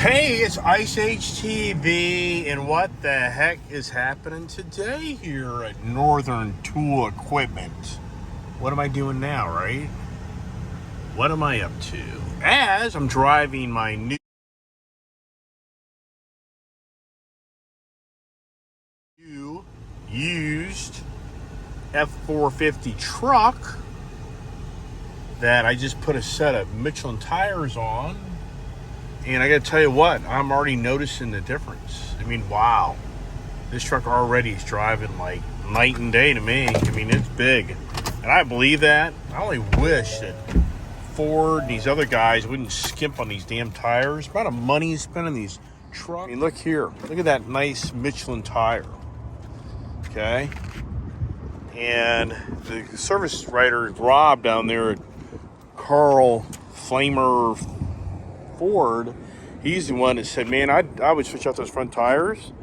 Hey, it's Ice HTV, and what the heck is happening today here at Northern Tool Equipment? What am I doing now, right? What am I up to? As I'm driving my new used F450 truck that I just put a set of Michelin tires on. And I gotta tell you what, I'm already noticing the difference. I mean, wow. This truck already is driving like night and day to me. I mean, it's big. And I believe that. I only wish that Ford and these other guys wouldn't skimp on these damn tires. The amount of money you spend on these trucks. I mean, look here. Look at that nice Michelin tire. Okay? And the service writer, Rob, down there at Carl Flamer Ford, he's the one that said, man, I would switch out those front tires.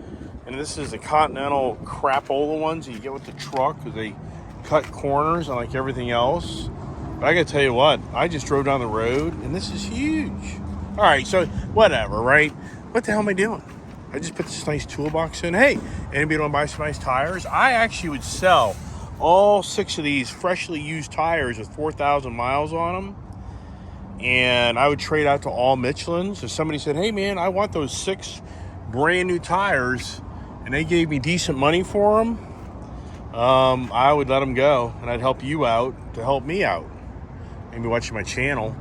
And this is the Continental crapola ones that you get with the truck because they cut corners and like everything else. But I gotta tell you what, I just drove down the road and this is huge. All right, so whatever, right? What the hell am I doing? I just put this nice toolbox in. Hey, anybody want to buy some nice tires? I actually would sell all 6 of these freshly used tires with 4,000 miles on them. And I would trade out to all Michelins. If somebody said, hey man, I want those 6 brand new tires, and they gave me decent money for them, I would let them go, and I'd help you out to help me out. Maybe watching my channel.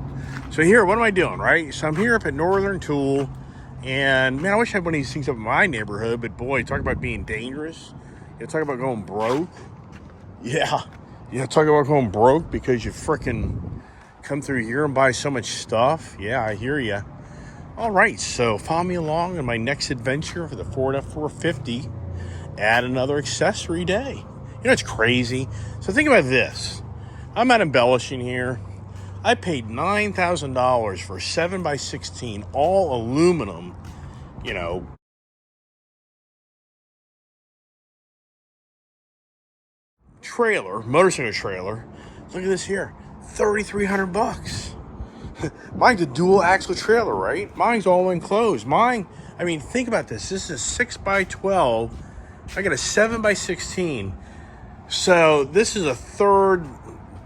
So here, what am I doing, right? So I'm here up at Northern Tool, and man, I wish I had one of these things up in my neighborhood, but boy, talk about being dangerous. You talk about going broke. Yeah, talk about going broke because you frickin' come through here and buy so much stuff. Yeah, I hear you. All right, so follow me along in my next adventure for the Ford F450. Add another accessory day. You know, it's crazy. So think about this. I'm not embellishing here. I paid $9,000 for a 7x16 all aluminum, trailer, motorcycle trailer. Look at this here. $3,300. Mine's a dual axle trailer, right? Mine's all enclosed. Mine, I mean, think about this. This is a 6x12. I got a 7x16. So this is a third,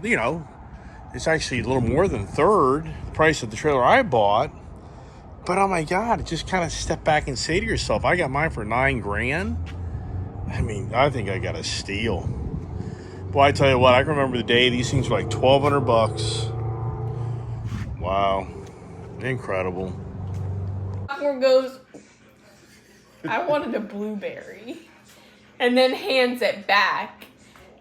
it's actually a little more than third the price of the trailer I bought. But oh my God, just kind of step back and say to yourself, I got mine for $9,000. I mean, I think I got a steal. Boy, I tell you what, I can remember the day these things were like $1,200. Wow. Incredible. Popcorn goes, I wanted a blueberry. And then hands it back.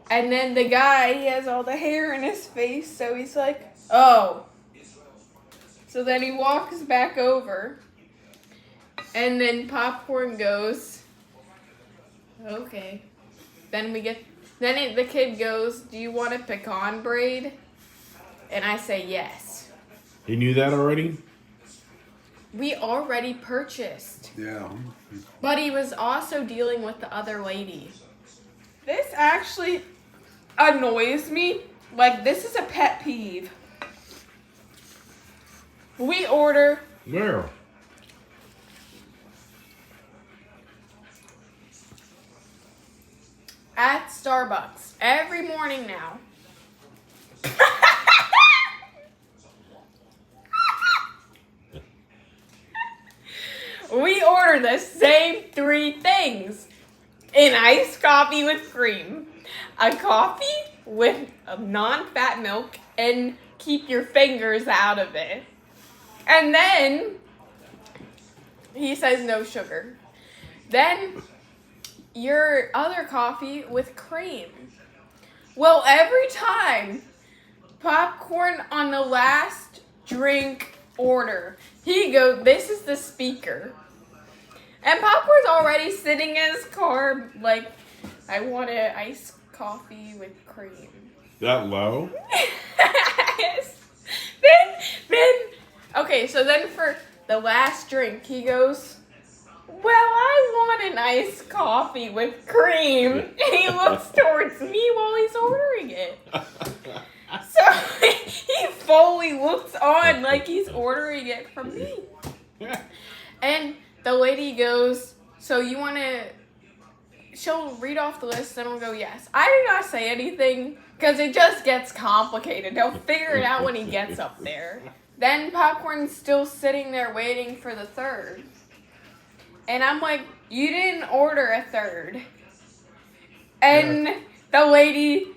And then the guy, he has all the hair in his face, so he's like, oh. So then he walks back over. And then Popcorn goes, okay. Then the kid goes, do you want a pecan braid? And I say yes. He knew that already? We already purchased. Yeah. But he was also dealing with the other lady. This actually annoys me. Like, this is a pet peeve. We order... Where? At Starbucks. Every morning now. We order the same 3 things. An iced coffee with cream, a coffee with non-fat milk, and keep your fingers out of it. And then he says no sugar. Then your other coffee with cream. Well, every time Popcorn on the last drink order, he goes, this is the speaker. And Popcorn's already sitting in his car like, I want an iced coffee with cream. That low? Yes. Okay, so then for the last drink, he goes, well, I want an iced coffee with cream. And he looks towards me while he's ordering it. So he fully looks on like he's ordering it from me. And lady goes, so you want to, she'll read off the list, then we'll go, yes. I do not say anything, because it just gets complicated. He'll figure it out when he gets up there. Then Popcorn's still sitting there waiting for the third. And I'm like, you didn't order a third. And the lady,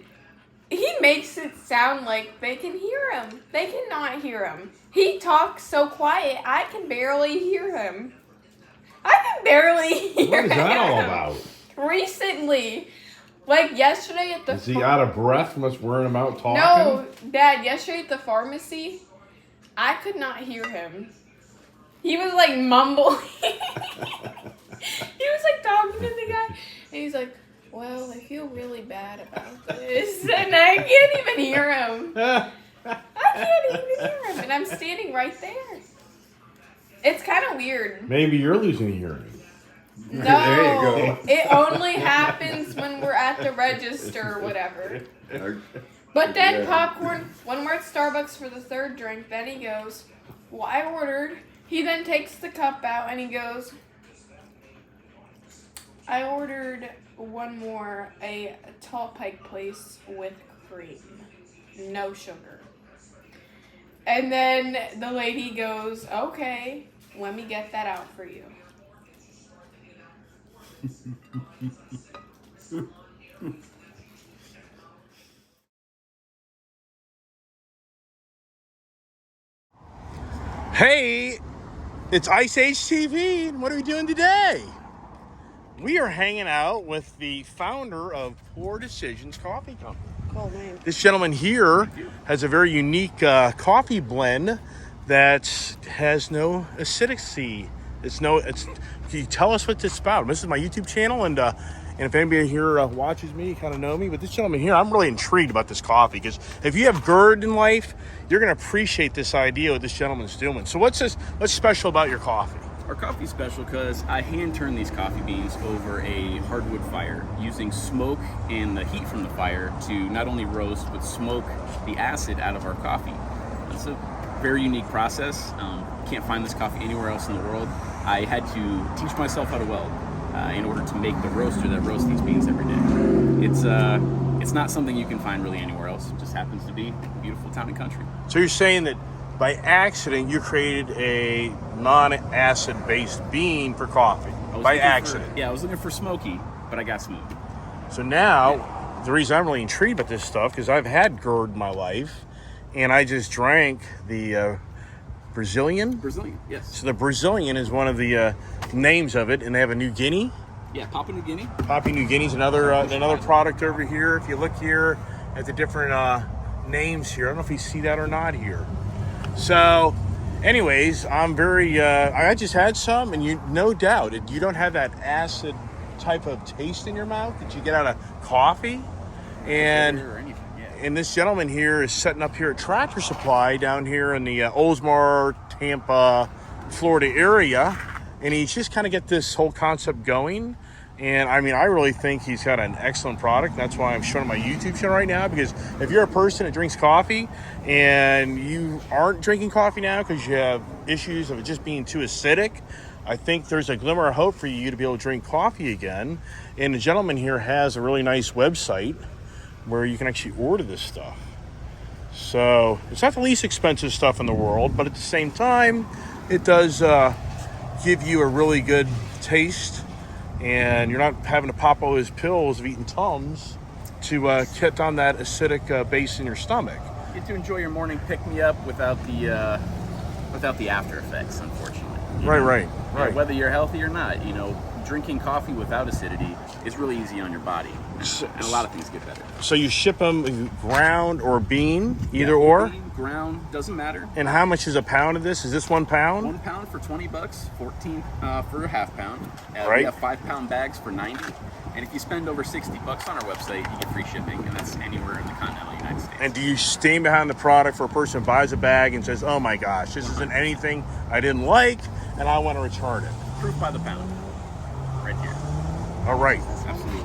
he makes it sound like they can hear him. They cannot hear him. He talks so quiet, I can barely hear him. I can barely hear him. What is that all about? Recently, like yesterday at the Is he out of breath from us wearing him out talking? No, Dad, yesterday at the pharmacy, I could not hear him. He was like mumbling. He was like talking to the guy, and he's like, well, I feel really bad about this. And I can't even hear him. I can't even hear him. And I'm standing right there. It's kind of weird. Maybe you're losing hearing. No, There you go. it only happens when we're at the register or whatever. But then Yeah. Popcorn, when we're at Starbucks for the third drink, then he goes, well, I ordered. He then takes the cup out and he goes, I ordered one more, a tall pike place with cream, no sugar. And then the lady goes, okay, let me get that out for you. Hey, it's Ice Age TV, and what are we doing today? We are hanging out with the founder of Poor Decisions Coffee Company. Cool name. This gentleman here has a very unique coffee blend that has no acidity. Can you tell us what this is about? This is my YouTube channel, and if anybody here watches me, you kind of know me. But this gentleman here, I'm really intrigued about this coffee, because if you have GERD in life, you're going to appreciate this idea what this gentleman's doing. So what's special about your coffee? Our coffee's special because I hand turn these coffee beans over a hardwood fire using smoke and the heat from the fire to not only roast but smoke the acid out of our coffee. It's a very unique process. Can't find this coffee anywhere else in the world. I had to teach myself how to weld in order to make the roaster that roasts these beans every day. It's not something you can find really anywhere else. It just happens to be a beautiful town and country. So you're saying that by accident you created a non-acid based bean for coffee by accident. I was looking for smoky, but I got smooth. So now, the reason I'm really intrigued about this stuff is I've had GERD in my life, and I just drank the Brazilian. Brazilian, yes. So the Brazilian is one of the names of it, and they have a New Guinea. Yeah, Papua New Guinea. Papua New Guinea is another product over here. If you look here at the different names here, I don't know if you see that or not here. So, anyways, I'm very. I just had some, and you no doubt you don't have that acid type of taste in your mouth that you get out of coffee, and. Or anything, yeah. And this gentleman here is setting up here at Tractor Supply down here in the Oldsmar, Tampa, Florida area. And he's just kind of get this whole concept going. And I mean, I really think he's got an excellent product. That's why I'm showing my YouTube channel right now, because if you're a person that drinks coffee and you aren't drinking coffee now because you have issues of it just being too acidic, I think there's a glimmer of hope for you to be able to drink coffee again. And the gentleman here has a really nice website where you can actually order this stuff. So it's not the least expensive stuff in the world, but at the same time, it does give you a really good taste, and you're not having to pop all those pills of eating Tums to cut down that acidic base in your stomach. You get to enjoy your morning pick-me-up without the after effects, unfortunately. Right. Whether you're healthy or not, drinking coffee without acidity is really easy on your body, and a lot of things get better. So you ship them ground or bean, either Yeah, or? bean, ground, doesn't matter. And how much is a pound of this? Is this 1 pound? 1 pound for $20, 14 for a half pound. Right. We have 5-pound bags for $90. And if you spend over $60 on our website, you get free shipping, and that's anywhere in the continental United States. And do you stand behind the product for a person who buys a bag and says, oh my gosh, this isn't anything I didn't like, and I want to return it? Proof by the pound, right here. All right. Absolutely.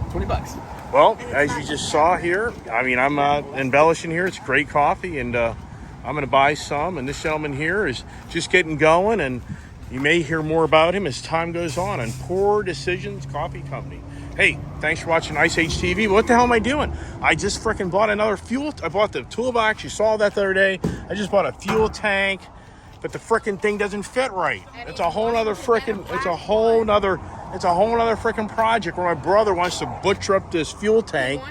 $20. Well, as you just saw here, I mean, I'm embellishing here. It's great coffee, and I'm going to buy some. And this gentleman here is just getting going, and You may hear more about him as time goes on Poor Decisions Coffee Company. Hey, thanks for watching Ice Age TV. What the hell am I doing? I just freaking bought another fuel. I bought the toolbox. You saw that the other day. I just bought a fuel tank, but the freaking thing doesn't fit right. It's a whole nother freaking. It's a whole nother freaking project where my brother wants to butcher up this fuel tank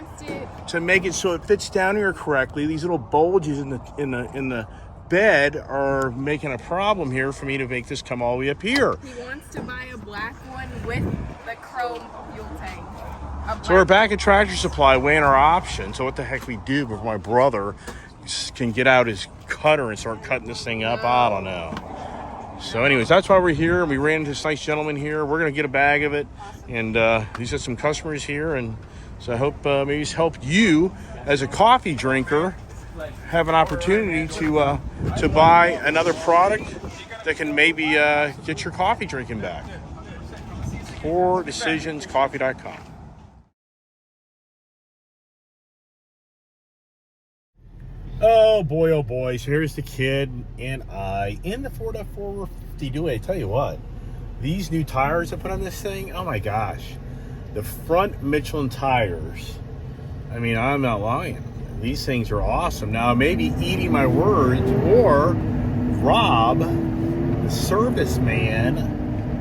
to make it so it fits down here correctly. These little bulges in the bed are making a problem here for me to make this come all the way up here. He wants to buy a black one with the chrome fuel tank. So we're back at Tractor Supply weighing our options. So what the heck we do before my brother can get out his cutter and start cutting this thing up? I don't know. So anyways, that's why we're here. We ran into this nice gentleman here. We're going to get a bag of it. And he's got some customers here. And so I hope maybe he's helped you as a coffee drinker have an opportunity to buy another product that can maybe get your coffee drinking back. PoorDecisionsCoffee.com. Oh boy, so here's the kid and I in the Ford F-450 Duet. I tell you what, these new tires I put on this thing, oh my gosh, the front Michelin tires, I mean, I'm not lying, these things are awesome. Now I may be eating my words, or Rob, the service man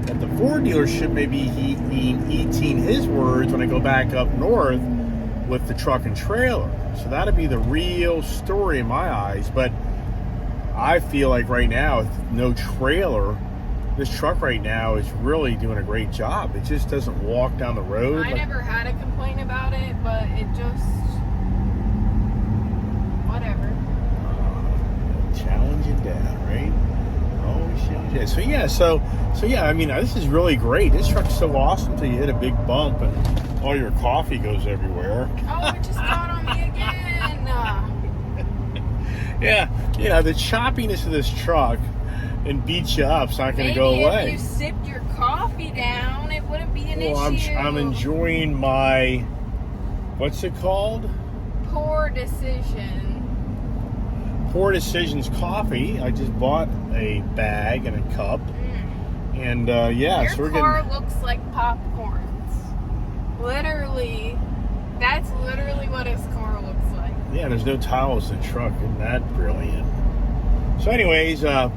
at the Ford dealership, may be eating his words when I go back up north with the truck and trailer. So that'd be the real story in my eyes. But I feel like right now, with no trailer, this truck right now is really doing a great job. It just doesn't walk down the road. I never had a complaint about it, but it just, whatever. Challenging dad, right? Always challenging dad. So yeah, I mean, this is really great. This truck's so awesome until you hit a big bump and all your coffee goes everywhere. Oh, it just got on me again. Yeah, the choppiness of this truck and beat you up's not going to go away. Maybe if you sipped your coffee down, it wouldn't be an issue. I'm enjoying my, what's it called? Poor Decision. Poor Decisions coffee. I just bought a bag and a cup. And Your so we're car getting... looks like popcorns. Literally, that's literally what his car looks like. Yeah, there's no towels in the truck. Isn't that brilliant? So anyways, so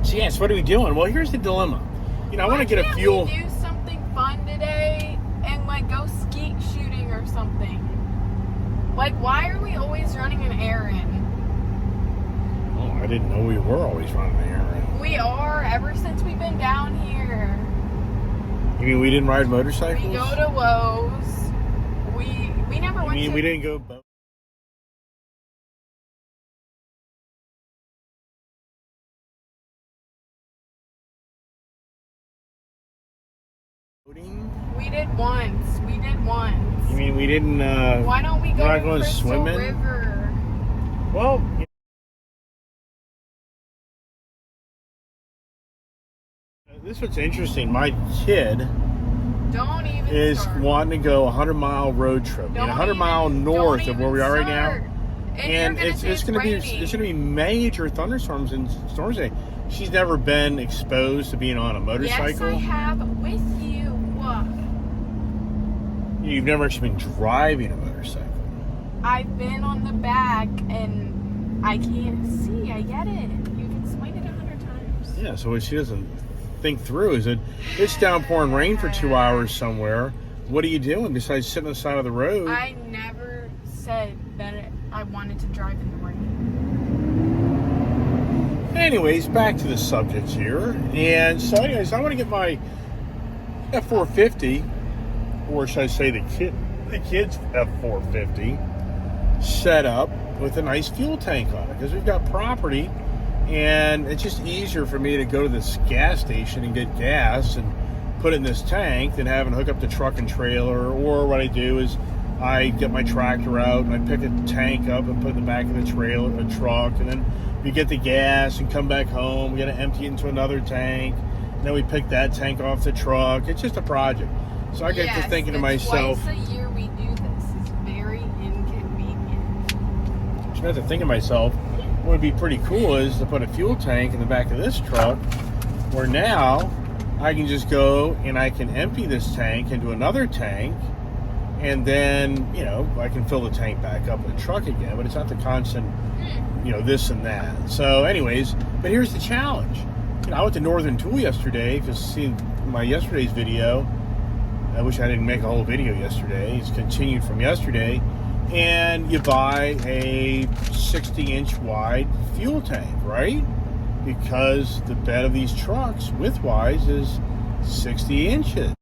what are we doing? Well, here's the dilemma. I want to get a fuel... Can't we do something fun today and like go skeet shooting or something? Like, why are we always running an errand? Oh, I didn't know we were always running an errand. We are, ever since we've been down here. You mean we didn't ride motorcycles? We go to Lowe's. We never went to... we didn't go... We did once. You mean we didn't... Why don't we go we're not to going Crystal swimming? River? Well... This is what's interesting. My kid Don't even is start. wanting to go a 100-mile road trip. 100-mile north of where we are right now. And it's going to be major thunderstorms and storms today. She's never been exposed to being on a motorcycle. Yes, I have with you. You've never actually been driving a motorcycle. I've been on the back and I can't see. I get it. You've explained it 100 times. Yeah, so what she doesn't think through is that it's downpouring rain for 2 hours somewhere. What are you doing besides sitting on the side of the road? I never said that I wanted to drive in the rain. Anyways, back to the subject here. And so anyways, I want to get my F-450, or should I say the kid's F-450, set up with a nice fuel tank on it. Because we've got property, and it's just easier for me to go to this gas station and get gas and put it in this tank than having to hook up the truck and trailer. Or what I do is I get my tractor out and I pick a tank up and put it in the back of the truck, and then we get the gas and come back home. We got to empty it into another tank, and then we pick that tank off the truck. It's just a project. So I get to thinking to myself, twice a year we do this. It's very inconvenient. So I have to think to myself, what would be pretty cool is to put a fuel tank in the back of this truck Where now I can just go and I can empty this tank into another tank, and then, you know, I can fill the tank back up in the truck again, but it's not the constant, you know, this and that. So anyways, but here's the challenge. You know, I went to Northern Tool yesterday because seeing my yesterday's video, I wish I didn't make a whole video yesterday. It's continued from yesterday. And you buy a 60-inch wide fuel tank, right? Because the bed of these trucks, width-wise, is 60 inches.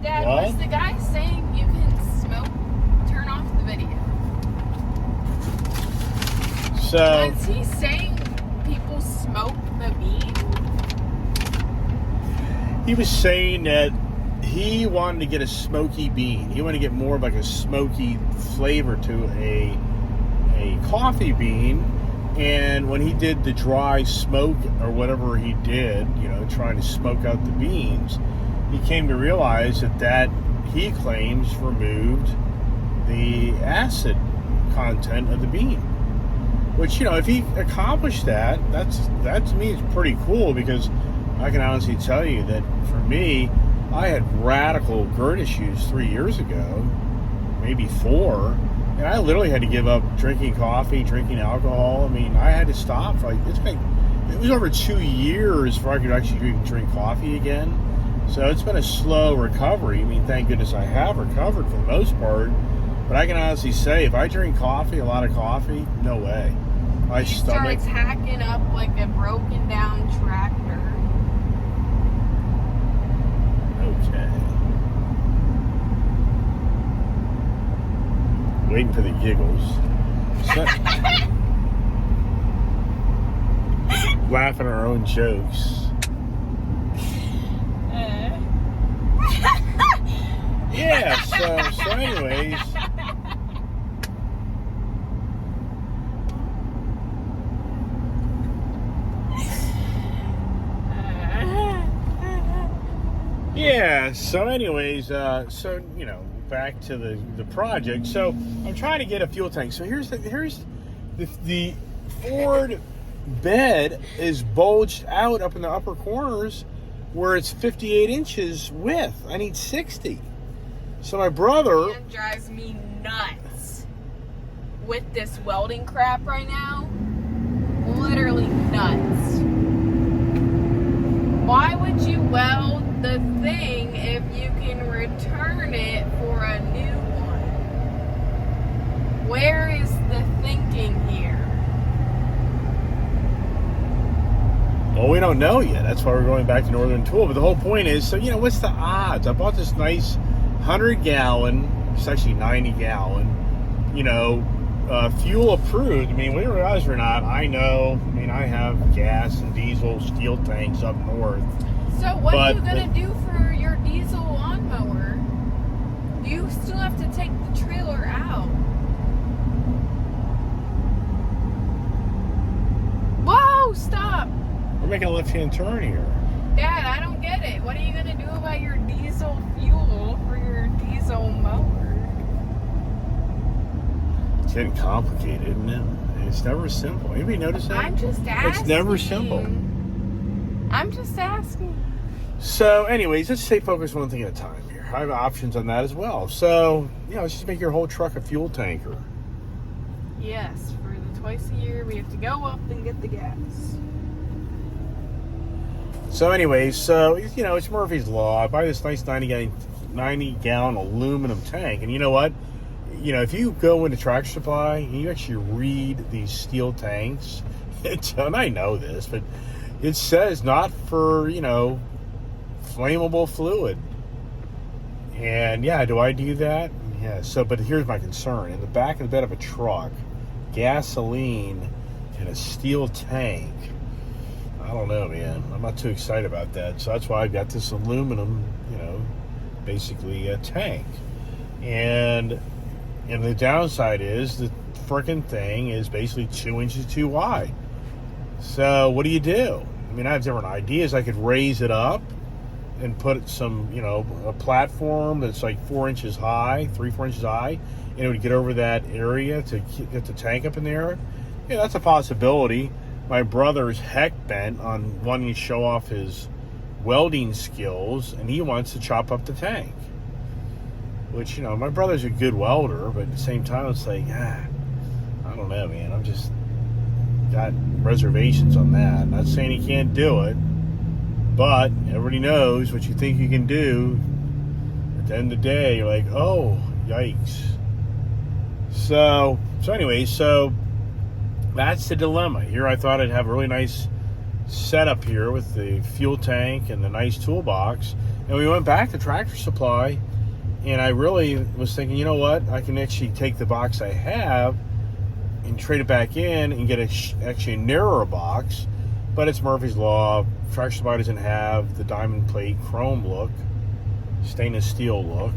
Dad, What? was the guy saying you can smoke? Turn off the video. So, Was he saying people smoke the bean? he was saying that he wanted to get a smoky bean. He wanted to get more of like a smoky flavor to a coffee bean. And when he did the dry smoke or whatever he did, you know, trying to smoke out the beans, he came to realize that he claims removed the acid content of the bean. Which, you know, if he accomplished that to me is pretty cool, because I can honestly tell you that for me, I had radical GERD issues 3 years ago, maybe 4, and I literally had to give up drinking coffee, drinking alcohol. I mean, I had to stop. It was over 2 years before I could actually drink coffee again. So it's been a slow recovery. I mean, thank goodness I have recovered for the most part. But I can honestly say, if I drink coffee, a lot of coffee, no way. My He stomach. starts hacking up like a broken down tractor. Okay. Waiting for the giggles. So- laughing at our own jokes. Yeah, so anyways. Yeah, so anyways, so, you know, back to the project. So I'm trying to get a fuel tank. So here's the Ford bed is bulged out up in the upper corners where it's 58 inches width. I need 60. So my brother, It drives me nuts with this welding crap right now. Literally nuts. Why would you weld the thing if you can return it for a new one? Where is the thinking here? well, we don't know yet. That's why we're going back to Northern Tool. But the whole point is, so, you know, what's the odds? I bought this nice 100-gallon, it's actually 90-gallon, you know, fuel approved. I mean, whether you realize it or not, I know. I mean, I have gas and diesel steel tanks up north. So what are you But gonna do for your diesel lawnmower? You still have to take the trailer out. Whoa, stop. We're making a left-hand turn here. Dad, I don't get it. What are you gonna do about your diesel fuel for your diesel mower? It's getting complicated, isn't it? It's never simple. Anybody notice that? I'm just asking. It's never simple. I'm just asking. So, anyways, let's stay focused one thing at a time here. I have options on that as well. So, you know, let's just make your whole truck a fuel tanker. Yes, for the twice a year we have to go up and get the gas. So, anyways, so, you know, it's Murphy's Law. I buy this nice 90-gallon aluminum tank. And you know what? You know, if you go into Tractor Supply and you actually read these steel tanks, and I know this, but it says not for, you know, flammable fluid. And yeah, do I do that? Yeah. So, but here's my concern: in the back of the bed of a truck, gasoline in a steel tank. I don't know, man. I'm not too excited about that. So that's why I've got this aluminum, you know, basically a tank. And the downside is the frickin' thing is basically 2 inches too wide. So what do you do? I mean, I have different ideas. I could raise it up and put some, you know, a platform that's like 4 inches high, 3-4 inches high, and it would get over that area to get the tank up in there. Yeah, that's a possibility. My brother's heck bent on wanting to show off his welding skills, and he wants to chop up the tank. Which, you know, my brother's a good welder, but at the same time, it's like, I don't know, man. I'm just got reservations on that. Not saying he can't do it, but everybody knows what you think you can do. At the end of the day, you're like, oh, yikes. So anyway, that's the dilemma. Here I thought I'd have a really nice setup here with the fuel tank and the nice toolbox. And we went back to Tractor Supply, and I really was thinking, you know what? I can actually take the box I have and trade it back in and get actually a narrower box. But it's Murphy's Law. Tractor Supply doesn't have the diamond plate chrome look, stainless steel look.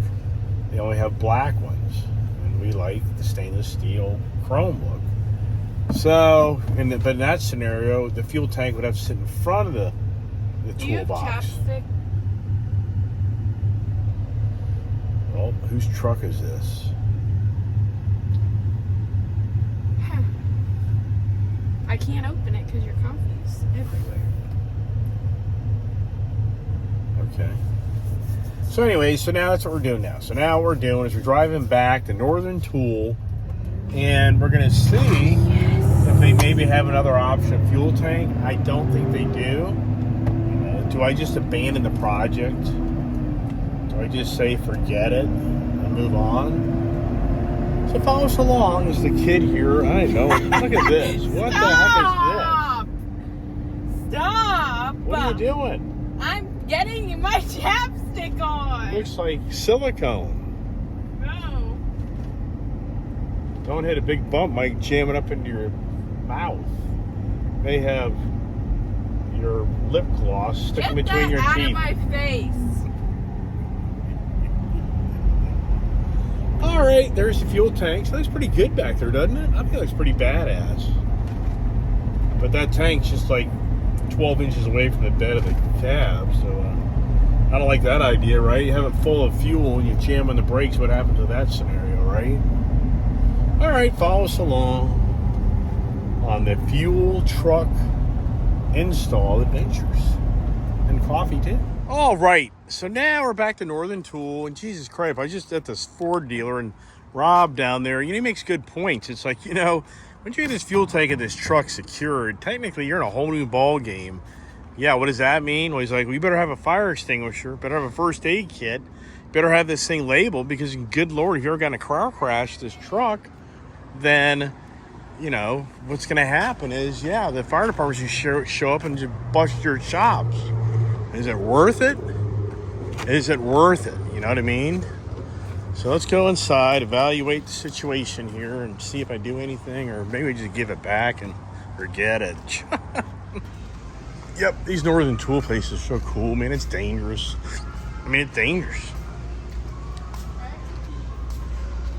They only have black ones. And we like the stainless steel chrome look. So, but in that scenario, the fuel tank would have to sit in front of the Do you have toolbox. chapstick? Well, whose truck is this? I can't open it because your coffee's everywhere. Okay. So anyway, so now that's what we're doing now. So now what we're doing is we're driving back to Northern Tool, and we're going to see if they maybe have another option fuel tank. I don't think they do. Do I just abandon the project? Do I just say forget it and move on? So follow us along as the kid here. I don't know. Look at this. What the heck is Stop! this? What are you doing? I'm getting my chapstick on. Looks like silicone. No. Don't hit a big bump, Mike. Jam it up into your mouth. They have your lip gloss sticking Get between that your out teeth. of my face. All right, there's the fuel tank. So looks pretty good back there, doesn't it? I think it looks pretty badass. But that tank's just like 12 inches away from the bed of the cab, so I don't like that idea, right? You have it full of fuel and you jam on the brakes. What happens to that scenario, right? All right, follow us along on the fuel truck install adventures and coffee too. All right, so now we're back to Northern Tool, and Jesus Christ, I just at this Ford dealer, and Rob down there, he makes good points. It's like, once you get this fuel tank and this truck secured, technically you're in a whole new ball game. Yeah, what does that mean? Well, he's like, well, you better have a fire extinguisher, better have a first aid kit, better have this thing labeled, because good Lord, if you're going to car crash this truck, then what's going to happen is, the fire department's just show up and just bust your chops. Is it worth it? Is it worth it? You know what I mean? So let's go inside, evaluate the situation here, and see if I do anything, or maybe just give it back and forget it. Yep, these Northern Tool places are so cool, man. It's dangerous. I mean, it's dangerous.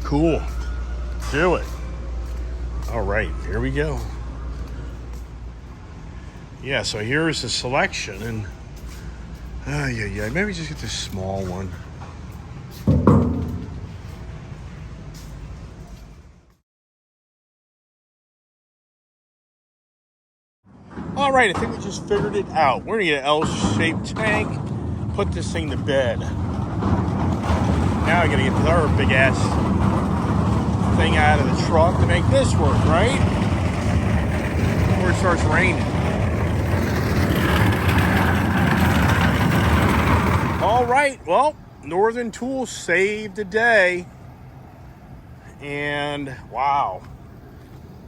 Cool. Do it. All right, here we go. Yeah, so here's the selection, and maybe just get this small one. All right, I think we just figured it out. We're gonna get an L-shaped tank, put this thing to bed. Now I gotta get the other big ass thing out of the truck to make this work, right? Before it starts raining. All right, well, Northern Tool saved the day. And wow,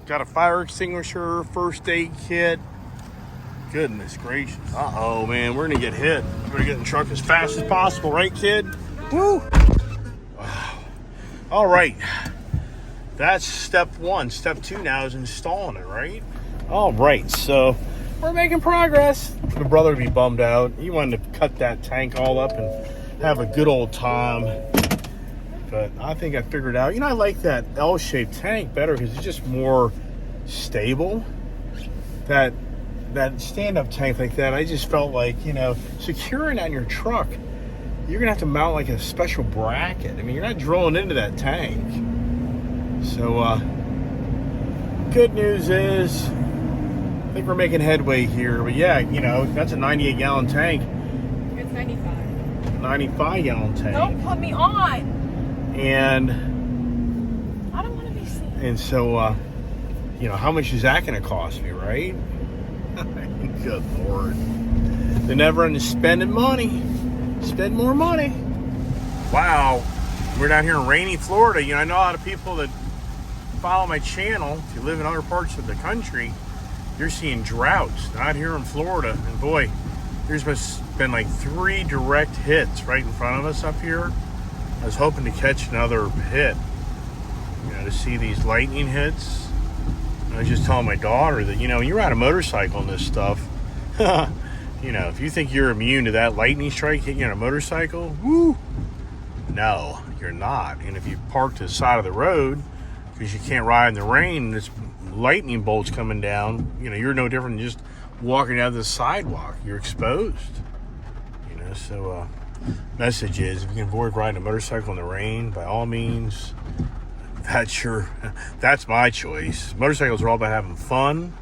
got a fire extinguisher, first aid kit. Goodness gracious. Uh-oh, man, we're gonna get hit. We're gonna get in the truck as fast as possible, right, kid? Woo! Wow. All right, that's step one. Step two now is installing it, right? All right, so we're making progress. My brother would be bummed out. He wanted to cut that tank all up and have a good old time. But I think I figured out, I like that L-shaped tank better because it's just more stable. That stand-up tank like that, I just felt like, securing on your truck, you're going to have to mount like a special bracket. I mean, you're not drilling into that tank. So, good news is I think we're making headway here. But yeah, you know, that's a 98 gallon tank. It's 95. 95 gallon tank. Don't put me on. And I don't want to be seen. And so, you know, how much is that going to cost me, right? Good Lord. They're never ending spending money. Spend more money. Wow. We're down here in rainy Florida. You know, I know a lot of people that follow my channel. If you live in other parts of the country, you're seeing droughts. Not here in Florida. And boy, there's been like 3 direct hits right in front of us up here. I was hoping to catch another hit. You know, to see these lightning hits. I was just telling my daughter that, you know, when you're on a motorcycle and this stuff, you know, if you think you're immune to that lightning strike hitting you on a motorcycle, woo, no, you're not. And if you park to the side of the road because you can't ride in the rain and it's lightning bolts coming down, you know, you're no different than just walking down the sidewalk. You're exposed. You know, so message is, if you can avoid riding a motorcycle in the rain, by all means, that's my choice. Motorcycles are all about having fun.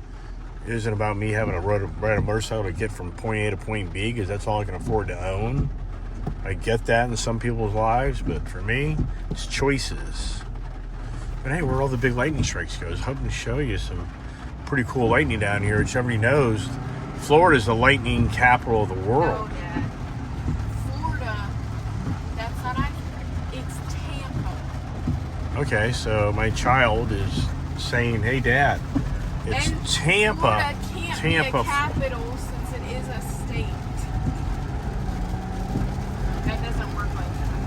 It isn't about me having to ride a motorcycle to get from point A to point B, because that's all I can afford to own. I get that in some people's lives, but for me, it's choices. But hey, where all the big lightning strikes go, I was hoping to show you some pretty cool lightning down here. Which everybody knows, Florida is the lightning capital of the world. No, Dad. Florida, that's not accurate. It's Tampa. Okay, so my child is saying, hey, Dad, it's And Tampa. Florida can't Tampa. be a capital since it is a state. That doesn't work like that.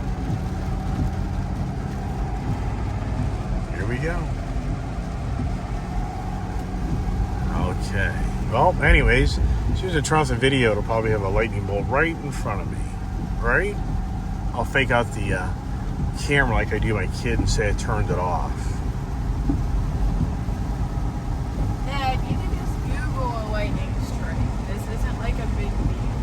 Here we go. Okay. Well, anyways, as soon as I turn off the video, it'll probably have a lightning bolt right in front of me. Right? I'll fake out the camera like I do my kid and say I turned it off. Dad, you can just Google a lightning strike. This isn't like a big deal.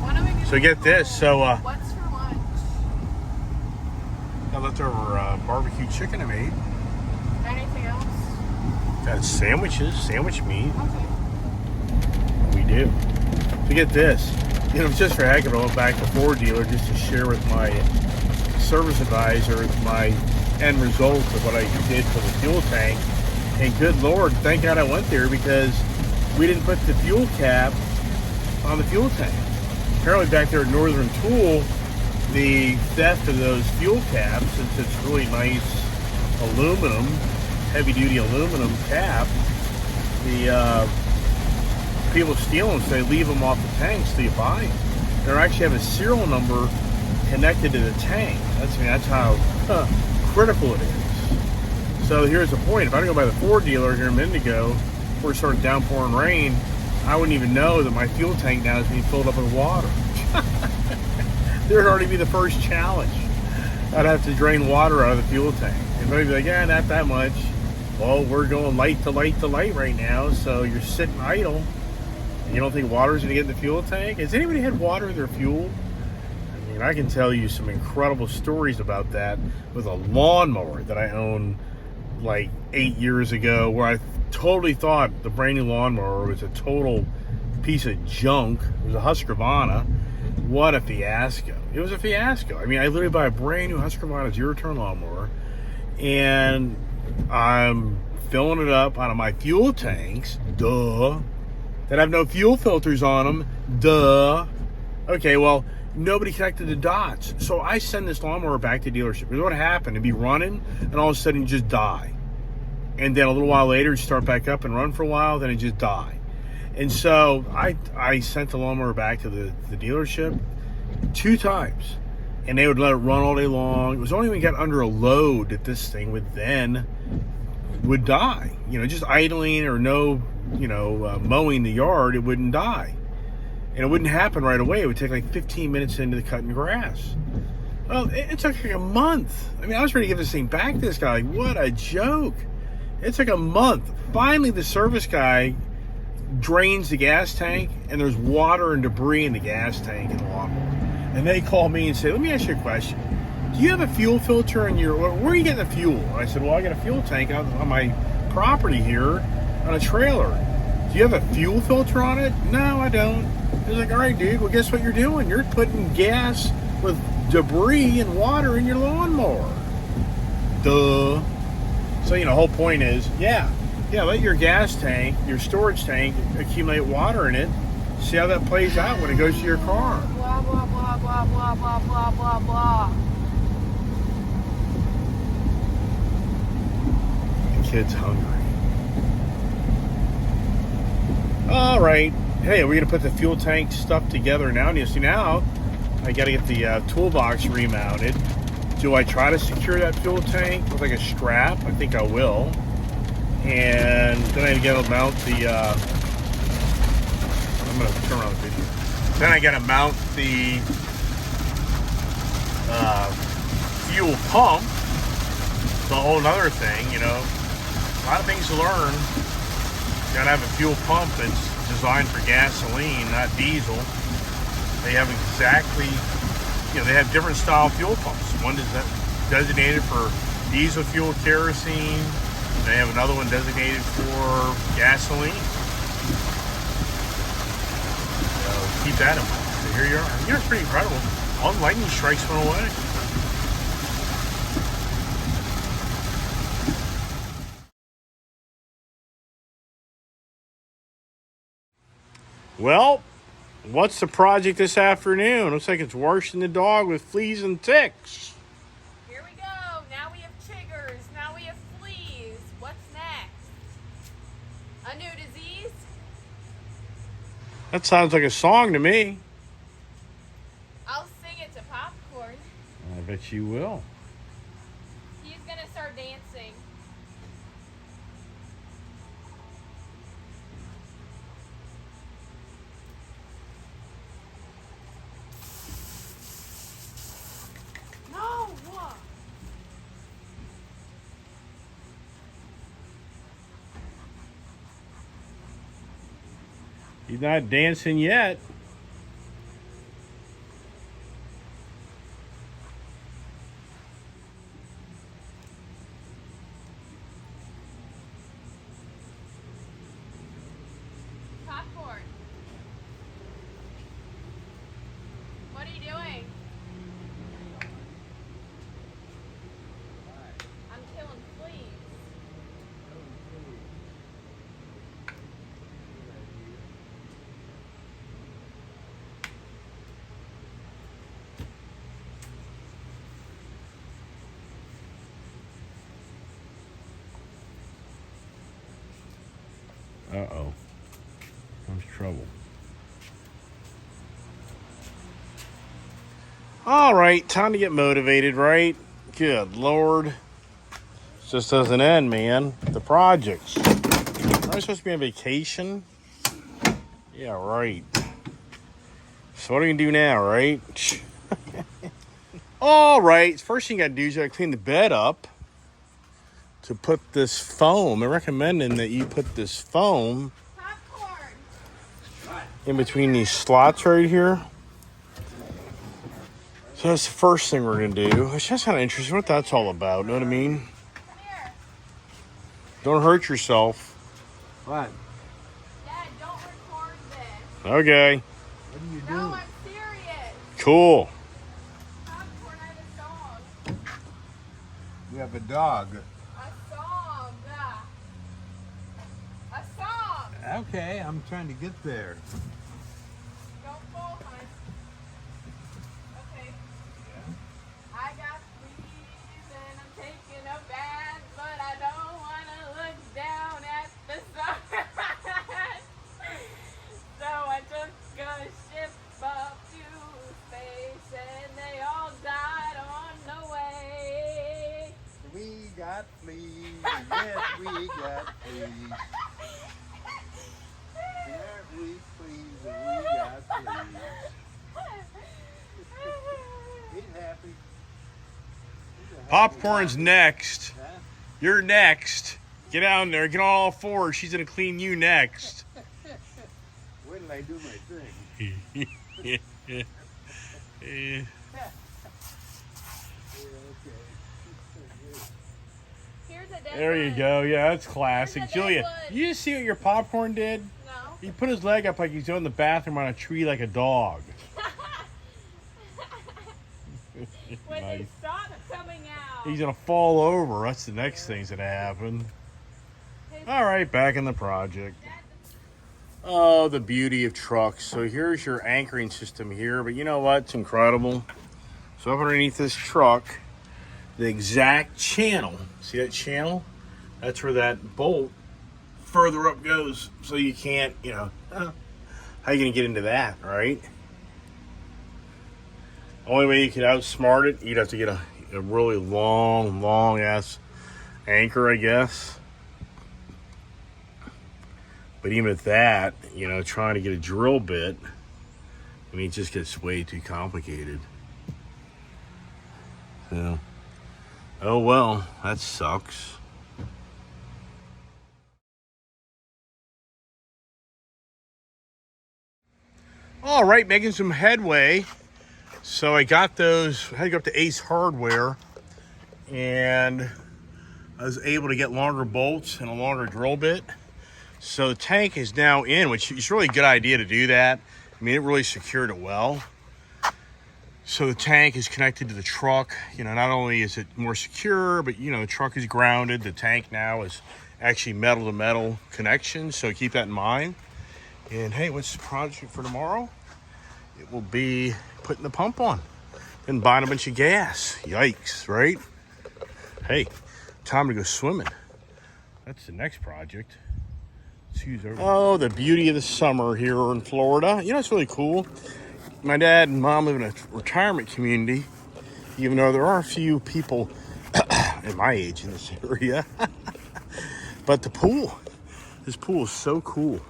What are we gonna So get this, so, what's for lunch? I leftover barbecue chicken I made. Anything else? Got sandwiches, sandwich meat. Okay. We do. So get this. You know, just for heck of it, I went back to Ford dealer just to share with my service advisor my end result of what I did for the fuel tank. And good Lord, thank God I went there, because we didn't put the fuel cap on the fuel tank. Apparently back there at Northern Tool, the theft of those fuel caps, since it's really nice aluminum, heavy duty aluminum cap, the people steal them, so they leave them off the tanks till you buy them. They actually have a serial number connected to the tank. That's how critical it is. So here's the point. If I didn't go by the Ford dealer here a minute ago, before it started downpouring rain, I wouldn't even know that my fuel tank now is being filled up with water. There'd already be the first challenge. I'd have to drain water out of the fuel tank. And they'd be like, yeah, not that much. Well, we're going light to light to light right now, so you're sitting idle. You don't think water's going to get in the fuel tank? Has anybody had water in their fuel? I mean, I can tell you some incredible stories about that with a lawnmower that I owned like 8 years ago, where I totally thought the brand new lawnmower was a total piece of junk. It was a Husqvarna. What a fiasco. It was a fiasco. I mean, I literally bought a brand new Husqvarna zero-turn lawnmower, and I'm filling it up out of my fuel tanks, duh, that have no fuel filters on them, duh. Okay, well, nobody connected the dots. So I send this lawnmower back to the dealership. What happened? It'd be running, and all of a sudden it'd just die. And then a little while later, it'd start back up and run for a while, then it'd just die. And so I sent the lawnmower back to the dealership 2 times. And they would let it run all day long. It was only when it got under a load that this thing would die. You know, just idling or no, mowing the yard, it wouldn't die. And it wouldn't happen right away. It would take like 15 minutes into the cutting grass. Well, it took like a month. I mean, I was ready to give this thing back to this guy. Like, what a joke. It took a month. Finally, the service guy drains the gas tank, and there's water and debris in the gas tank in the lawnmower. And they call me and say, let me ask you a question. do you have a fuel filter in your, where are you getting the fuel? And I said, well, I got a fuel tank out on my property here on a trailer. Do you have a fuel filter on it? No, I don't. He's like, all right, dude, well, guess what you're doing? You're putting gas with debris and water in your lawnmower. Duh. So, the whole point is, yeah, let your gas tank, your storage tank, accumulate water in it. See how that plays out when it goes to your car. Blah, blah, blah, blah, blah, blah, blah, blah, blah. The kid's hungry. All right. Hey, we're going to put the fuel tank stuff together now. And you see now, I got to get the toolbox remounted. Do I try to secure that fuel tank with like a strap? I think I will. And then I got to mount the, I'm going to turn on the video. Then I got to mount the fuel pump. It's a whole other thing, A lot of things to learn. You got to have a fuel pump that's designed for gasoline, not diesel. They have exactly, they have different style fuel pumps. One is designated for diesel fuel, kerosene. They have another one designated for gasoline. So keep that in mind. So here you are. It's pretty incredible. All the lightning strikes went away. Well, what's the project this afternoon? Looks like it's washing the dog with fleas and ticks. Here we go. Now we have chiggers. Now we have fleas. What's next? A new disease? That sounds like a song to me. I'll sing it to Popcorn. I bet you will. He's gonna start dancing. No! What? He's not dancing yet. Popcorn. What are you doing? I'm killing fleas. Uh-oh. Comes trouble. All right, time to get motivated, right? Good Lord. This just doesn't end, man. The projects. Am I supposed to be on vacation? Yeah, right. So what are we gonna do now, right? All right, first thing you gotta do is you gotta clean the bed up to put this foam. They're recommending that you put this foam Popcorn. in between these slots right here. So that's the first thing we're gonna do. It's just kind of interesting what that's all about. Know what I mean? Come here. Don't hurt yourself. What? Dad, don't record this. Okay. What are you No, doing? I'm serious. Cool. Popcorn, I have a song. You have a dog. A song. A song. Okay, I'm trying to get there. Don't fall, hon. Okay. I got fleas and I'm taking a bath, but I don't want to look down at the sun. So I took a ship up to space and they all died on the way. We got fleas. Yes, we got fleas. Aren't we pleased that we got fleas? Get happy. Popcorn's next. Huh? You're next. Get out there. Get on all fours. She's gonna clean you next. Wait till I do my thing. Yeah. Yeah. There you go. Yeah, that's classic. Where's the Julia, dead you just see what your popcorn did? No. He put his leg up like he's in the bathroom on a tree like a dog. When Nice. they stop coming out. He's gonna fall over. That's the next thing's gonna happen. All right, back in the project. Oh, the beauty of trucks. So here's your anchoring system here, but you know what? It's incredible. So up underneath this truck, the exact channel, see that channel? That's where that bolt further up goes. So you can't, how you gonna get into that, right? Only way you could outsmart it, you'd have to get a really long ass anchor, I guess. But even at that, trying to get a drill bit, it just gets way too complicated. So, oh well, that sucks. All right, making some headway. So I got those, I had to go up to Ace Hardware, and I was able to get longer bolts and a longer drill bit. So the tank is now in, which is really a good idea to do that. I mean, it really secured it well. So the tank is connected to the truck. Not only is it more secure, but the truck is grounded. The tank now is actually metal to metal connection. So keep that in mind. And hey, what's the project for tomorrow? It will be putting the pump on and buying a bunch of gas. Yikes, right? Hey, time to go swimming. That's the next project. Oh, the beauty of the summer here in Florida. It's really cool. My dad and mom live in a retirement community, even though there are a few people at my age in this area. But the pool, this pool is so cool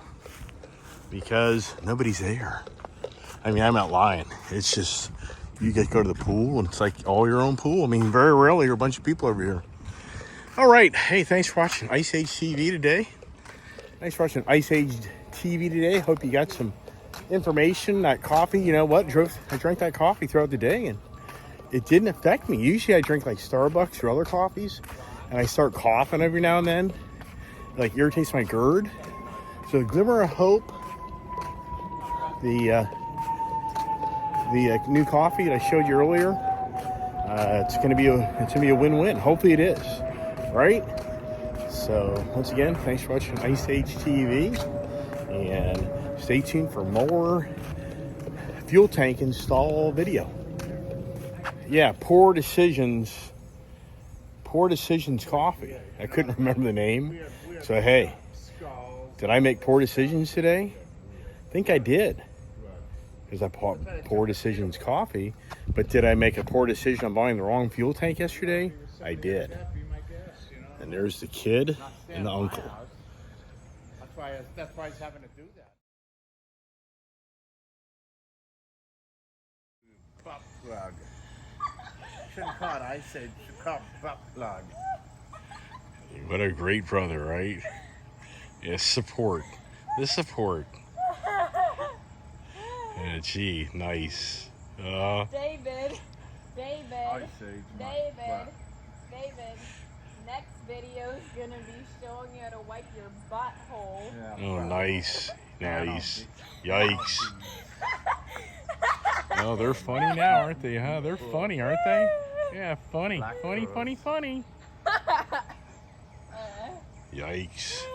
because nobody's there. I mean, I'm not lying. It's just, you get to go to the pool and it's like all your own pool. I mean, very rarely are a bunch of people over here. All right. Hey, thanks for watching Ice Age TV today. Thanks for watching Ice Age TV today. Hope you got some information. That coffee, you know what? I drank that coffee throughout the day and it didn't affect me. Usually I drink like Starbucks or other coffees and I start coughing every now and then. It like irritates my GERD. So the glimmer of hope, the new coffee that I showed you earlier, it's gonna be a win-win. Hopefully it is, right? So once again, thanks for watching Ice Age TV, and stay tuned for more fuel tank install video. Yeah, Poor Decisions Coffee. I couldn't remember the name. So hey, did I make poor decisions today? I think I did, because I bought Poor Decisions Coffee. But did I make a poor decision on buying the wrong fuel tank yesterday? I did. And there's the kid and the uncle. That's why he's having to do that. Butt plug. Shouldn't call it Ice Age, should call it butt plug. What a great brother, right? Yes, support. The support. Yeah, gee, nice. David. Ice Age, David. Next video is gonna be showing you how to wipe your butthole. Oh, nice. Nice. Yikes. Oh, they're funny now, aren't they? Huh? They're funny, aren't they? Yeah, funny. Funny. Yikes.